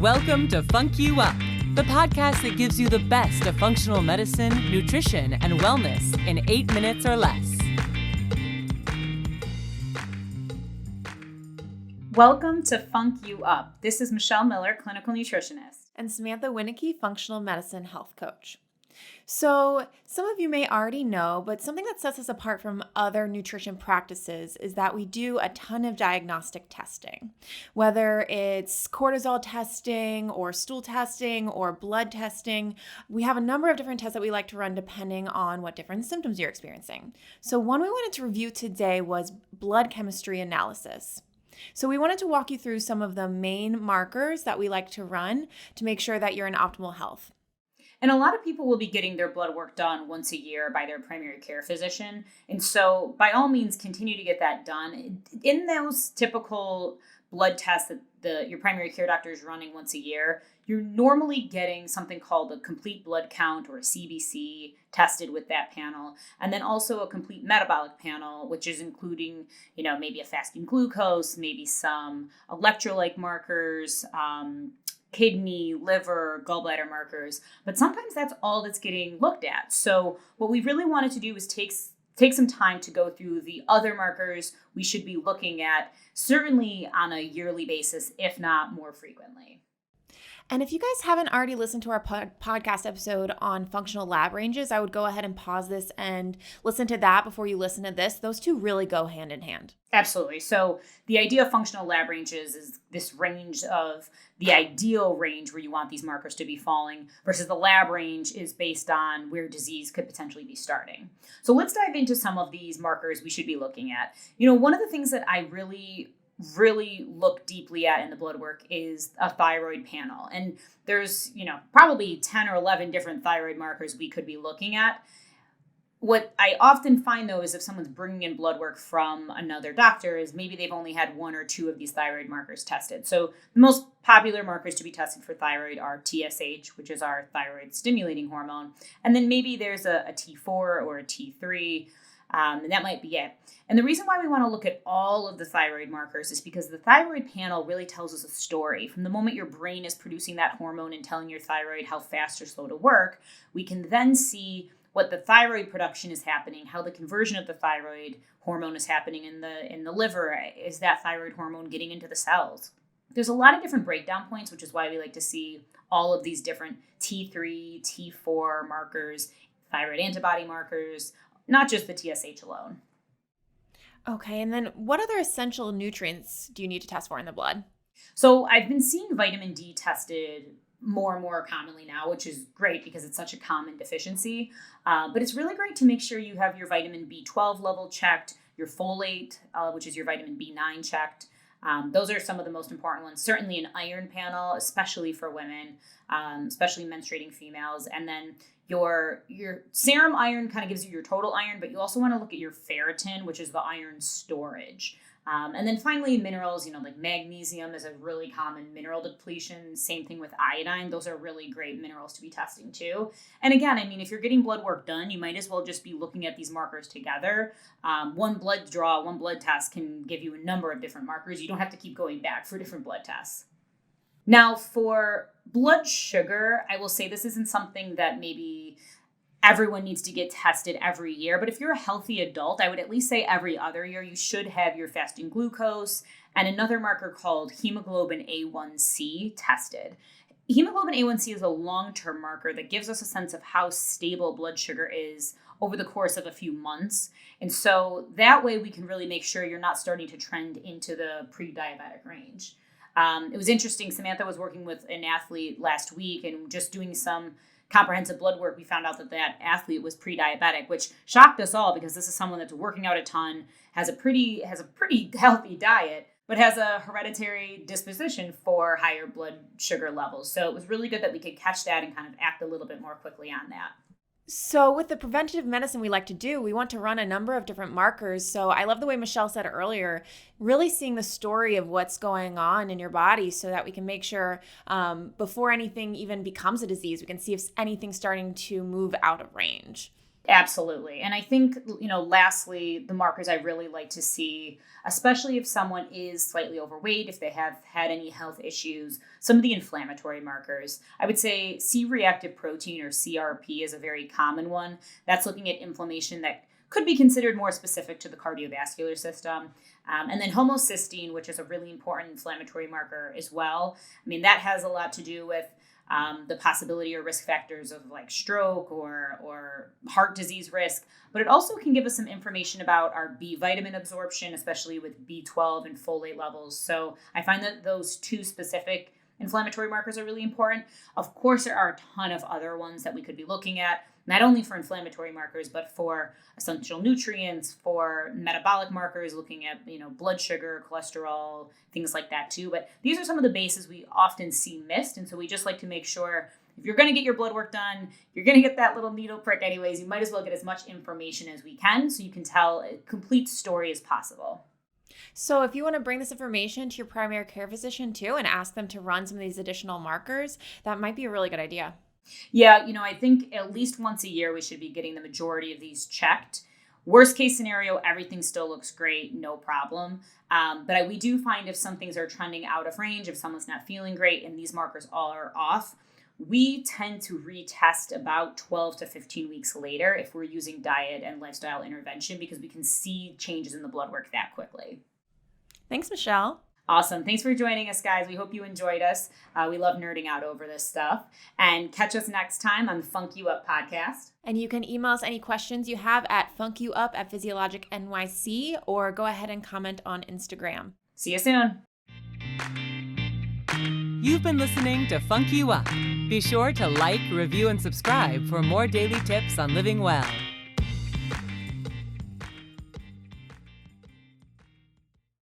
Welcome to FUNC YOU UP, the podcast that gives you the best of functional medicine, nutrition, and wellness in 8 minutes or less. Welcome to FUNC YOU UP. This is Michelle Miller, clinical nutritionist. And Samantha Wineke, functional medicine health coach. So some of you may already know, but something that sets us apart from other nutrition practices is that we do a ton of diagnostic testing. Whether it's cortisol testing or stool testing or blood testing, we have a number of different tests that we like to run depending on what different symptoms you're experiencing. So one we wanted to review today was blood chemistry analysis. So we wanted to walk you through some of the main markers that we like to run to make sure that you're in optimal health. And a lot of people will be getting their blood work done once a year by their primary care physician. And so by all means, continue to get that done. In those typical blood tests that your primary care doctor is running once a year, you're normally getting something called a complete blood count or a CBC tested with that panel. And then also a complete metabolic panel, which is including, maybe a fasting glucose, maybe some electrolyte markers, kidney, liver, gallbladder markers, but sometimes that's all that's getting looked at. So what we really wanted to do is take some time to go through the other markers we should be looking at, certainly on a yearly basis, if not more frequently. And if you guys haven't already listened to our podcast episode on functional lab ranges, I would go ahead and pause this and listen to that before you listen to this. Those two really go hand in hand. Absolutely. So the idea of functional lab ranges is this range of the ideal range where you want these markers to be falling versus the lab range is based on where disease could potentially be starting. So let's dive into some of these markers we should be looking at. One of the things that I really look deeply at in the blood work is a thyroid panel. And there's, probably 10 or 11 different thyroid markers we could be looking at. What I often find, though, is if someone's bringing in blood work from another doctor is maybe they've only had one or two of these thyroid markers tested. So the most popular markers to be tested for thyroid are TSH, which is our thyroid stimulating hormone. And then maybe there's a T4 or a T3. And that might be it. And the reason why we want to look at all of the thyroid markers is because the thyroid panel really tells us a story. From the moment your brain is producing that hormone and telling your thyroid how fast or slow to work, we can then see what the thyroid production is happening, how the conversion of the thyroid hormone is happening in the liver. Is that thyroid hormone getting into the cells? There's a lot of different breakdown points, which is why we like to see all of these different T3, T4 markers, thyroid antibody markers, not just the TSH alone. Okay, and then what other essential nutrients do you need to test for in the blood? So I've been seeing vitamin D tested more and more commonly now, which is great because it's such a common deficiency. But it's really great to make sure you have your vitamin B12 level checked, your folate, which is your vitamin B9 checked. Those are some of the most important ones. Certainly an iron panel, especially for women, especially menstruating females. And then your serum iron kind of gives you your total iron, but you also want to look at your ferritin, which is the iron storage. And then finally, minerals, like magnesium is a really common mineral depletion. Same thing with iodine. Those are really great minerals to be testing too. And again, if you're getting blood work done, you might as well just be looking at these markers together. One blood test can give you a number of different markers. You don't have to keep going back for different blood tests. Now, for blood sugar, I will say this isn't something that maybe everyone needs to get tested every year. But if you're a healthy adult, I would at least say every other year you should have your fasting glucose and another marker called hemoglobin A1C tested. Hemoglobin A1C is a long-term marker that gives us a sense of how stable blood sugar is over the course of a few months. And so that way we can really make sure you're not starting to trend into the pre-diabetic range. It was interesting. Samantha was working with an athlete last week and just doing some comprehensive blood work. We found out that athlete was pre-diabetic, which shocked us all because this is someone that's working out a ton, has a pretty healthy diet, but has a hereditary disposition for higher blood sugar levels. So it was really good that we could catch that and kind of act a little bit more quickly on that. So with the preventative medicine we like to do, we want to run a number of different markers. So I love the way Michelle said earlier, really seeing the story of what's going on in your body so that we can make sure before anything even becomes a disease, we can see if anything's starting to move out of range. Absolutely. And I think, lastly, the markers I really like to see, especially if someone is slightly overweight, if they have had any health issues, some of the inflammatory markers. I would say C-reactive protein, or CRP, is a very common one. That's looking at inflammation that could be considered more specific to the cardiovascular system. And then homocysteine, which is a really important inflammatory marker as well. I mean, that has a lot to do with the possibility or risk factors of like stroke or heart disease risk, but it also can give us some information about our B vitamin absorption, especially with B12 and folate levels. So I find that those two specific inflammatory markers are really important. Of course, there are a ton of other ones that we could be looking at, not only for inflammatory markers, but for essential nutrients, for metabolic markers, looking at, blood sugar, cholesterol, things like that too. But these are some of the bases we often see missed. And so we just like to make sure if you're going to get your blood work done, you're going to get that little needle prick anyways, you might as well get as much information as we can so you can tell a complete story as possible. So if you want to bring this information to your primary care physician too and ask them to run some of these additional markers, that might be a really good idea. Yeah, I think at least once a year we should be getting the majority of these checked. Worst case scenario, everything still looks great, no problem. But we do find if some things are trending out of range, if someone's not feeling great and these markers all are off, we tend to retest about 12 to 15 weeks later if we're using diet and lifestyle intervention, because we can see changes in the blood work that quickly. Thanks, Michelle. Awesome. Thanks for joining us, guys. We hope you enjoyed us. We love nerding out over this stuff. And catch us next time on the FUNC You Up podcast. And you can email us any questions you have at FUNCYouUp@PhysiologicNYC, or go ahead and comment on Instagram. See you soon. You've been listening to FUNC You Up. Be sure to like, review, and subscribe for more daily tips on living well.